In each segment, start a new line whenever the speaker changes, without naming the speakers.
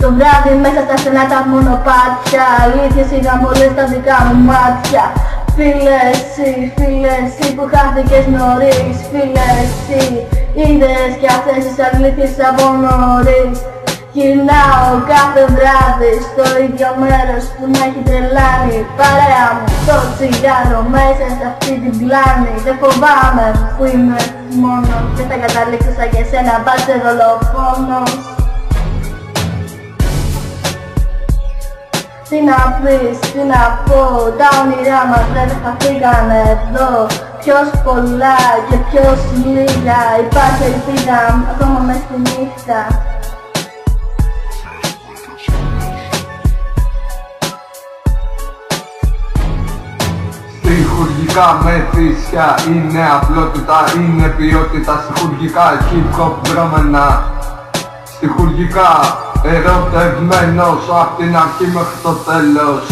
Το βράδυ μέσα στα στενά τα μονοπάτια, αλήθειες είχαν πολλές στα δικά μου μάτια. Φίλε εσύ που χάθηκες νωρίς, φίλε εσύ είδες κι αυτές τις αλήθειες από νωρίς. Γυρνάω κάθε βράδυ στο ίδιο μέρος που με έχει τρελάνει. Παρέα μου το τσιγάρο μέσα σε αυτή την πλάνη. Δεν φοβάμαι που είμαι μόνος και θα καταλήξω σαν και εσένα πάσε δολοφόνος. Τι να πεις, τι να πω, τα όνειρά μας δεν θα φύγανε εδώ. Ποιος πολλά και ποιος λίγα, υπάρχει ελπίδα ακόμα μες στη νύχτα.
Στιχουργικά με θυσιά, είναι απλότητα, είναι ποιότητα. Στιχουργικά hip-hop δρόμενα. Στιχουργικά ερωτευμένος απ' την αρχή μέχρι το τέλος.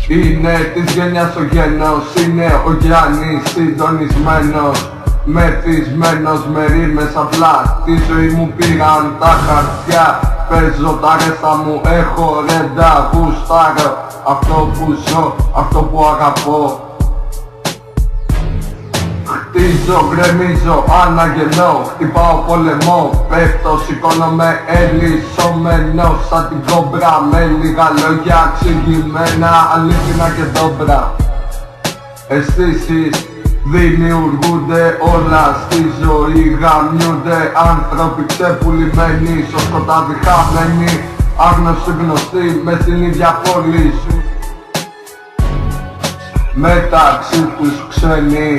Είναι της γενιάς ο γένος, είναι ο Γιάννης συντονισμένος. Μεθυσμένος με ρήμες απλά, τη ζωή μου πήραν τα χαρτιά. Παίζω τα ρέστα μου, έχω ρέντα, γουστάρω αυτό που ζω, αυτό που αγαπώ. Χτίζω, γκρεμίζω, αναγεννώ, χτυπάω πολεμό. Πέφτω, σηκώνομαι ελισσόμενος σαν την κόμπρα. Με λίγα λόγια εξηγημένα, αλήθινα και ντόμπρα. Αισθήσεις δημιουργούνται όλα στη ζωή, γαμιούνται άνθρωποι ξεπουλημένοι στο σκοτάδι χαμένοι, άγνωστοι γνωστοί μες στην ίδια πόλη σου, μεταξύ τους ξένοι.